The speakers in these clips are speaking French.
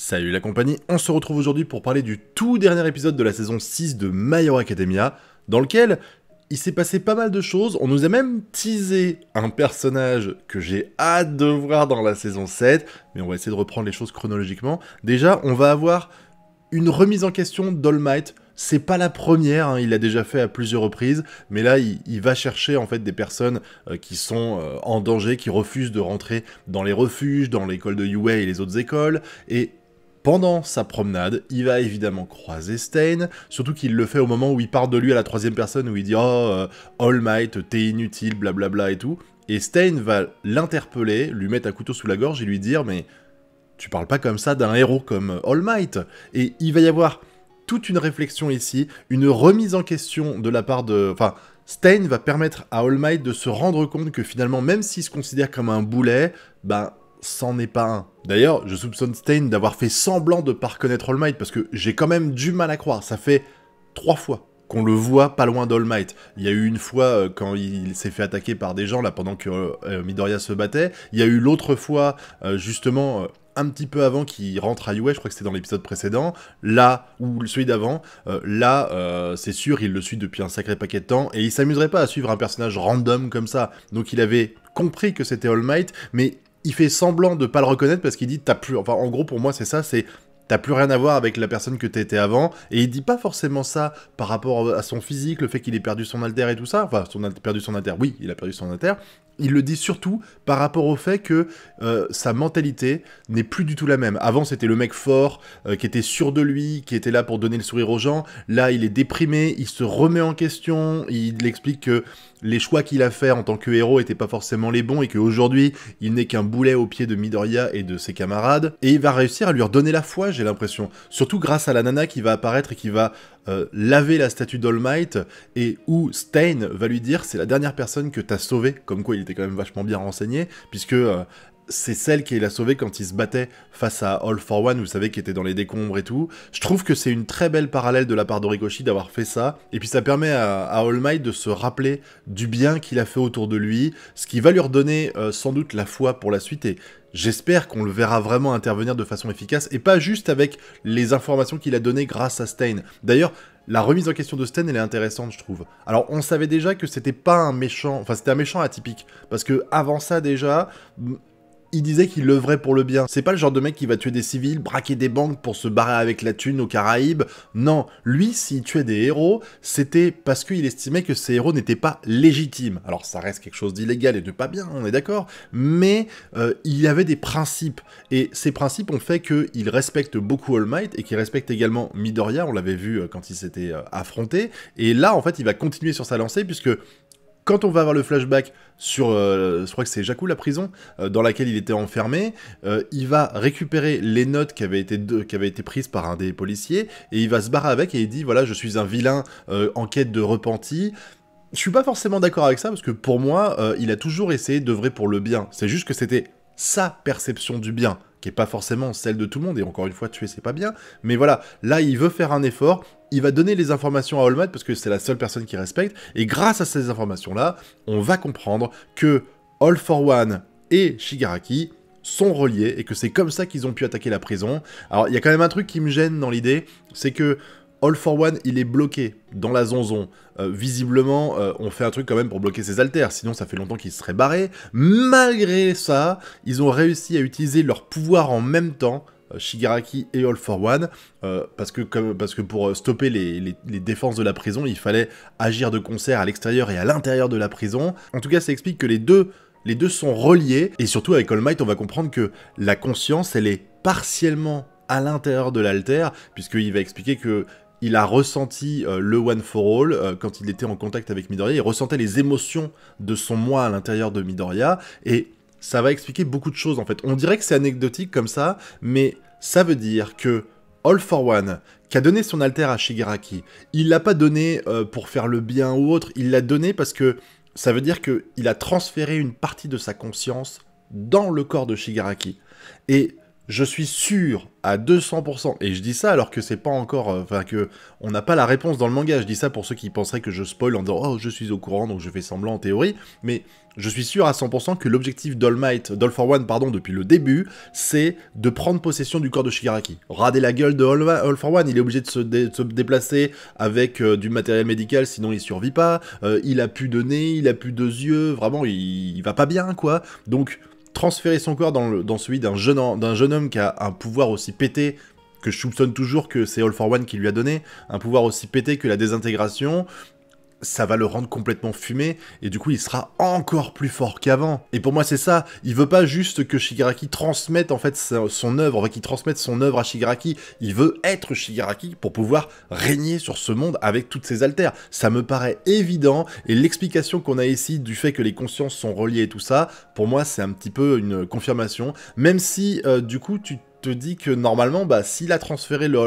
Salut la compagnie, on se retrouve aujourd'hui pour parler du tout dernier épisode de la saison 6 de My Hero Academia, dans lequel il s'est passé pas mal de choses. On nous a même teasé un personnage que j'ai hâte de voir dans la saison 7, mais on va essayer de reprendre les choses chronologiquement. Déjà, on va avoir une remise en question d'All Might. C'est pas la première, hein, il l'a déjà fait à plusieurs reprises, mais là il va chercher en fait des personnes qui sont en danger, qui refusent de rentrer dans les refuges, dans l'école de UA et les autres écoles, et pendant sa promenade, il va évidemment croiser Stain, surtout qu'il le fait au moment où il parle de lui à la troisième personne, où il dit « Oh, All Might, t'es inutile, blablabla et tout », et Stain va l'interpeller, lui mettre un couteau sous la gorge et lui dire « Mais tu parles pas comme ça d'un héros comme All Might », et il va y avoir toute une réflexion ici, une remise en question de la part de... Enfin, Stain va permettre à All Might de se rendre compte que finalement, même s'il se considère comme un boulet, ben, c'en est pas un. D'ailleurs, je soupçonne Stain d'avoir fait semblant de pas reconnaître All Might, parce que j'ai quand même du mal à croire. Ça fait 3 fois qu'on le voit pas loin d'All Might. Il y a eu une fois quand il s'est fait attaquer par des gens, là, pendant que Midoriya se battait. Il y a eu l'autre fois, justement... un petit peu avant qu'il rentre à UA, je crois que c'était dans l'épisode précédent, là, ou celui d'avant, c'est sûr, il le suit depuis un sacré paquet de temps, et il s'amuserait pas à suivre un personnage random comme ça, donc il avait compris que c'était All Might, mais il fait semblant de pas le reconnaître parce qu'il dit, t'as plus, enfin en gros pour moi c'est ça, c'est... T'as plus rien à voir avec la personne que t'étais avant, et il dit pas forcément ça par rapport à son physique, le fait qu'il ait perdu son alter et tout ça, enfin, perdu son alter, oui, il a perdu son alter, il le dit surtout par rapport au fait que sa mentalité n'est plus du tout la même. Avant, c'était le mec fort, qui était sûr de lui, qui était là pour donner le sourire aux gens, là, il est déprimé, il se remet en question, il explique que les choix qu'il a fait en tant que héros étaient pas forcément les bons, et qu'aujourd'hui, il n'est qu'un boulet au pied de Midoriya et de ses camarades, et il va réussir à lui redonner la foi, j'ai l'impression. Surtout grâce à la nana qui va apparaître et qui va laver la statue d'All Might, et où Stain va lui dire « c'est la dernière personne que t'as sauvée », comme quoi il était quand même vachement bien renseigné, puisque... c'est celle qui l'a sauvé quand il se battait face à All for One, vous savez, qui était dans les décombres et tout. Je trouve que c'est une très belle parallèle de la part d'Horikoshi d'avoir fait ça, et puis ça permet à All Might de se rappeler du bien qu'il a fait autour de lui, ce qui va lui redonner sans doute la foi pour la suite, et j'espère qu'on le verra vraiment intervenir de façon efficace, et pas juste avec les informations qu'il a données grâce à Stain. D'ailleurs, la remise en question de Stain, elle est intéressante, je trouve. Alors, on savait déjà que c'était pas un méchant... Enfin, c'était un méchant atypique, parce que avant ça, déjà... il disait qu'il l'œuvrait pour le bien. C'est pas le genre de mec qui va tuer des civils, braquer des banques pour se barrer avec la thune aux Caraïbes. Non, lui, s'il tuait des héros, c'était parce qu'il estimait que ces héros n'étaient pas légitimes. Alors ça reste quelque chose d'illégal et de pas bien, on est d'accord, mais il y avait des principes. Et ces principes ont fait qu'il respecte beaucoup All Might et qu'il respecte également Midoriya, on l'avait vu quand il s'était affronté. Et là, en fait, il va continuer sur sa lancée, puisque... quand on va avoir le flashback sur, je crois que c'est Jakku, la prison, dans laquelle il était enfermé, il va récupérer les notes qui avaient été prises par un des policiers, et il va se barrer avec, et il dit, voilà, je suis un vilain en quête de repenti. Je suis pas forcément d'accord avec ça, parce que pour moi, il a toujours essayé d'œuvrer pour le bien. C'est juste que c'était sa perception du bien, qui est pas forcément celle de tout le monde, et encore une fois, tuer c'est pas bien, mais voilà, là il veut faire un effort, il va donner les informations à All Might parce que c'est la seule personne qui respecte, et grâce à ces informations-là, on va comprendre que All for One et Shigaraki sont reliés, et que c'est comme ça qu'ils ont pu attaquer la prison. Alors il y a quand même un truc qui me gêne dans l'idée, c'est que All for One, il est bloqué dans la zonzon. Visiblement, on fait un truc quand même pour bloquer ses alters, sinon ça fait longtemps qu'il serait barré. Malgré ça, ils ont réussi à utiliser leur pouvoir en même temps, Shigaraki et All for One, parce que pour stopper les défenses de la prison, il fallait agir de concert à l'extérieur et à l'intérieur de la prison. En tout cas, ça explique que les deux sont reliés, et surtout avec All Might, on va comprendre que la conscience, elle est partiellement à l'intérieur de l'alter, puisqu'il va expliquer que il a ressenti le One for All quand il était en contact avec Midoriya, il ressentait les émotions de son moi à l'intérieur de Midoriya, et ça va expliquer beaucoup de choses en fait. On dirait que c'est anecdotique comme ça, mais ça veut dire que All for One, qui a donné son alter à Shigaraki, il l'a pas donné pour faire le bien ou autre, il l'a donné parce que ça veut dire qu'il a transféré une partie de sa conscience dans le corps de Shigaraki. Et je suis sûr à 200%, et je dis ça alors que c'est pas encore, enfin que on n'a pas la réponse dans le manga, je dis ça pour ceux qui penseraient que je spoil en disant « Oh, je suis au courant, donc je fais semblant en théorie », mais je suis sûr à 100% que l'objectif d'All for One, pardon, depuis le début, c'est de prendre possession du corps de Shigaraki. Rader la gueule de All for One, il est obligé de se déplacer avec du matériel médical, sinon il survit pas, il a plus de nez, il a plus de yeux, vraiment, il va pas bien, quoi, donc transférer son corps dans celui d'un jeune homme qui a un pouvoir aussi pété, que je soupçonne toujours que c'est All for One qui lui a donné, un pouvoir aussi pété que la désintégration, ça va le rendre complètement fumé, et du coup il sera encore plus fort qu'avant. Et pour moi c'est ça, il veut pas juste que Shigaraki transmette en fait son œuvre, qu'il transmette son œuvre à Shigaraki, il veut être Shigaraki pour pouvoir régner sur ce monde avec toutes ses altères. Ça me paraît évident, et l'explication qu'on a ici du fait que les consciences sont reliées et tout ça, pour moi c'est un petit peu une confirmation, même si du coup tu te dis que normalement, bah, s'il a transféré le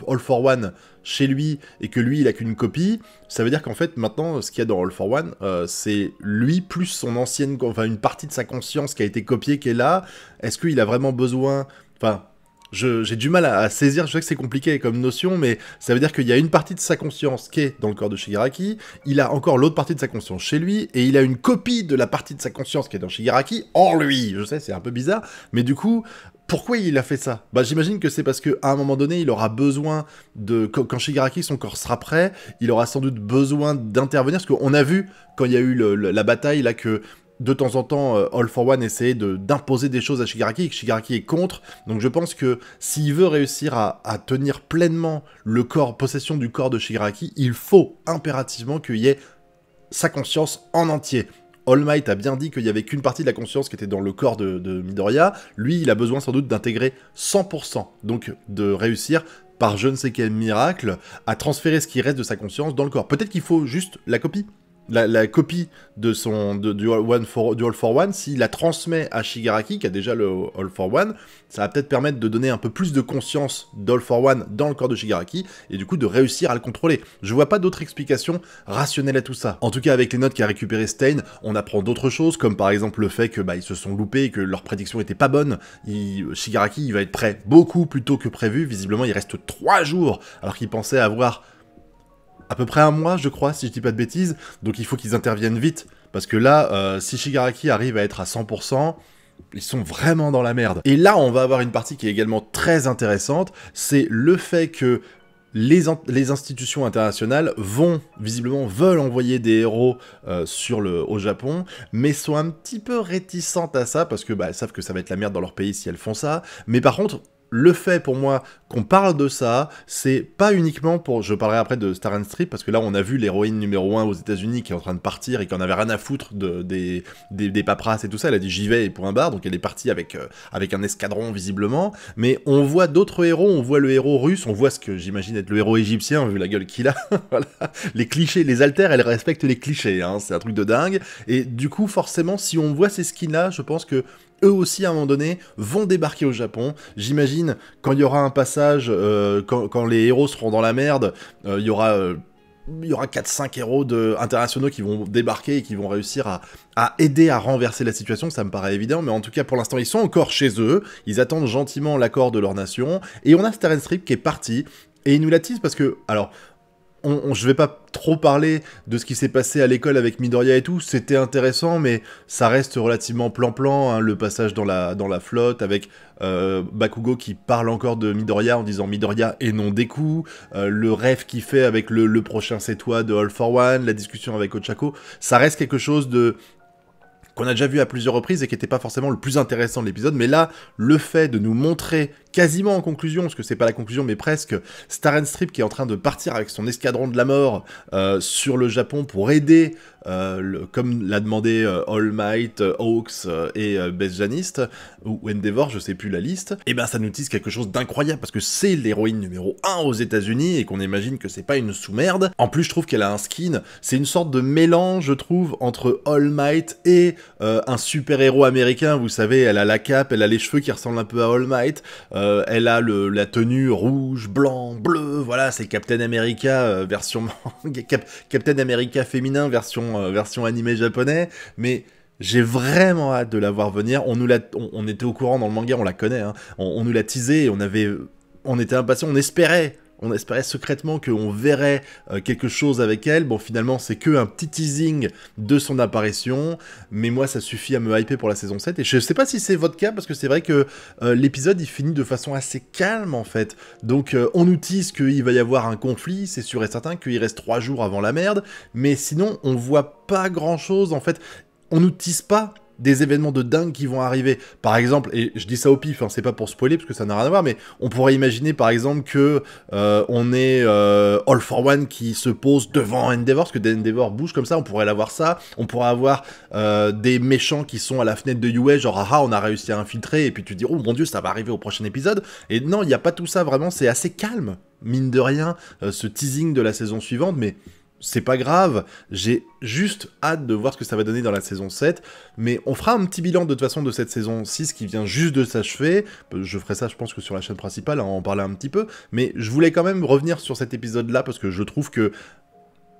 All for One chez lui et que lui il a qu'une copie, ça veut dire qu'en fait maintenant ce qu'il y a dans All for One, c'est lui plus son ancienne, enfin une partie de sa conscience qui a été copiée qui est là. Est-ce qu'il a vraiment besoin, enfin j'ai du mal à saisir, je sais que c'est compliqué comme notion, mais ça veut dire qu'il y a une partie de sa conscience qui est dans le corps de Shigaraki, il a encore l'autre partie de sa conscience chez lui, et il a une copie de la partie de sa conscience qui est dans Shigaraki en lui. Je sais, c'est un peu bizarre, mais du coup, pourquoi il a fait ça? Bah j'imagine que c'est parce qu'à un moment donné, il aura besoin de... Quand Shigaraki, son corps sera prêt, il aura sans doute besoin d'intervenir, parce qu'on a vu, quand il y a eu la bataille, là, que de temps en temps, All for One essayait d'imposer des choses à Shigaraki, et que Shigaraki est contre, donc je pense que s'il veut réussir à tenir pleinement possession du corps de Shigaraki, il faut impérativement qu'il y ait sa conscience en entier. All Might a bien dit qu'il n'y avait qu'une partie de la conscience qui était dans le corps de Midoriya, lui il a besoin sans doute d'intégrer 100%, donc de réussir par je ne sais quel miracle à transférer ce qui reste de sa conscience dans le corps. Peut-être qu'il faut juste la copie. La copie du All for One, s'il la transmet à Shigaraki, qui a déjà le All for One, ça va peut-être permettre de donner un peu plus de conscience d'All for One dans le corps de Shigaraki, et du coup de réussir à le contrôler. Je vois pas d'autre explication rationnelle à tout ça. En tout cas, avec les notes qu'a récupéré Stein, on apprend d'autres choses, comme par exemple le fait que ils se sont loupés et que leur prédiction était pas bonne. Shigaraki, il va être prêt beaucoup plus tôt que prévu. Visiblement, il reste 3 jours, alors qu'il pensait avoir à peu près un mois, je crois, si je dis pas de bêtises, donc il faut qu'ils interviennent vite, parce que là, si Shigaraki arrive à être à 100%, ils sont vraiment dans la merde. Et là, on va avoir une partie qui est également très intéressante, c'est le fait que les institutions internationales veulent envoyer des héros au Japon, mais sont un petit peu réticentes à ça, parce que elles savent que ça va être la merde dans leur pays si elles font ça, mais par contre, le fait pour moi qu'on parle de ça, c'est pas uniquement pour... Je parlerai après de Star and Strip, parce que là on a vu l'héroïne numéro 1 aux États-Unis qui est en train de partir et qui en avait rien à foutre des paperasses et tout ça. Elle a dit j'y vais et point barre, donc elle est partie avec un escadron visiblement. Mais on voit d'autres héros, on voit le héros russe, on voit ce que j'imagine être le héros égyptien vu la gueule qu'il a. Voilà. Les clichés, les altères, elles respectent les clichés, hein, c'est un truc de dingue. Et du coup forcément si on voit ces skins là, je pense que eux aussi, à un moment donné, vont débarquer au Japon. J'imagine, quand il y aura un passage, quand les héros seront dans la merde, il y aura 4-5 héros internationaux qui vont débarquer et qui vont réussir à aider à renverser la situation, ça me paraît évident, mais en tout cas, pour l'instant, ils sont encore chez eux, ils attendent gentiment l'accord de leur nation, et on a Star and Strip qui est parti, et il nous l'attise parce que, alors... je vais pas trop parler de ce qui s'est passé à l'école avec Midoriya et tout, c'était intéressant, mais ça reste relativement plan-plan, hein, le passage dans la flotte, avec Bakugo qui parle encore de Midoriya en disant Midoriya et non Deku, le rêve qu'il fait avec le prochain c'est toi de All for One, la discussion avec Ochako, ça reste quelque chose qu'on a déjà vu à plusieurs reprises et qui n'était pas forcément le plus intéressant de l'épisode, mais là, le fait de nous montrer quasiment en conclusion, parce que c'est pas la conclusion, mais presque, Star and Strip qui est en train de partir avec son escadron de la mort sur le Japon pour aider, comme l'a demandé All Might, Hawks et Best Janist, ou Endeavor, je sais plus la liste, et ben ça nous tisse quelque chose d'incroyable, parce que c'est l'héroïne numéro 1 aux États-Unis et qu'on imagine que c'est pas une sous-merde. En plus, je trouve qu'elle a un skin, c'est une sorte de mélange, je trouve, entre All Might et un super-héros américain, vous savez, elle a la cape, elle a les cheveux qui ressemblent un peu à All Might, elle a la tenue rouge, blanc, bleu, voilà, c'est Captain America version... Captain America féminin version animé japonais, mais J'ai vraiment hâte de la voir venir. On était au courant dans le manga, on la connaît, hein. On nous l'a teasé, et on était impatients, on espérait secrètement qu'on verrait quelque chose avec elle. Bon, finalement, c'est que un petit teasing de son apparition, mais moi, ça suffit à me hyper pour la saison 7, et je sais pas si c'est votre cas, parce que c'est vrai que l'épisode, il finit de façon assez calme, en fait. Donc, on nous tease qu'il va y avoir un conflit, c'est sûr et certain qu'il reste 3 jours avant la merde, mais sinon, on voit pas grand-chose, en fait. On nous tease pas des événements de dingue qui vont arriver. Par exemple, et je dis ça au pif, hein, c'est pas pour spoiler parce que ça n'a rien à voir, mais on pourrait imaginer par exemple que on ait All for One qui se pose devant Endeavor, parce que Endeavor bouge comme ça, on pourrait l'avoir ça. On pourrait avoir des méchants qui sont à la fenêtre de UA, genre ah on a réussi à infiltrer, et puis tu te dis oh mon dieu ça va arriver au prochain épisode. Et non, il n'y a pas tout ça, vraiment c'est assez calme, mine de rien, ce teasing de la saison suivante, mais c'est pas grave, j'ai juste hâte de voir ce que ça va donner dans la saison 7, mais on fera un petit bilan de toute façon de cette saison 6 qui vient juste de s'achever. Je ferai ça je pense que sur la chaîne principale, hein, en parler un petit peu, mais je voulais quand même revenir sur cet épisode-là parce que je trouve que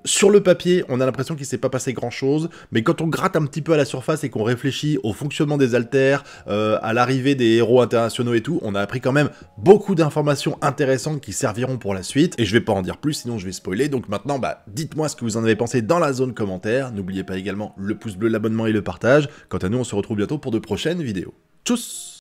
sur le papier, on a l'impression qu'il s'est pas passé grand-chose, mais quand on gratte un petit peu à la surface et qu'on réfléchit au fonctionnement des haltères, à l'arrivée des héros internationaux et tout, on a appris quand même beaucoup d'informations intéressantes qui serviront pour la suite, et je vais pas en dire plus, sinon je vais spoiler, donc maintenant, dites-moi ce que vous en avez pensé dans la zone commentaire, n'oubliez pas également le pouce bleu, l'abonnement et le partage. Quant à nous, on se retrouve bientôt pour de prochaines vidéos. Tchuss!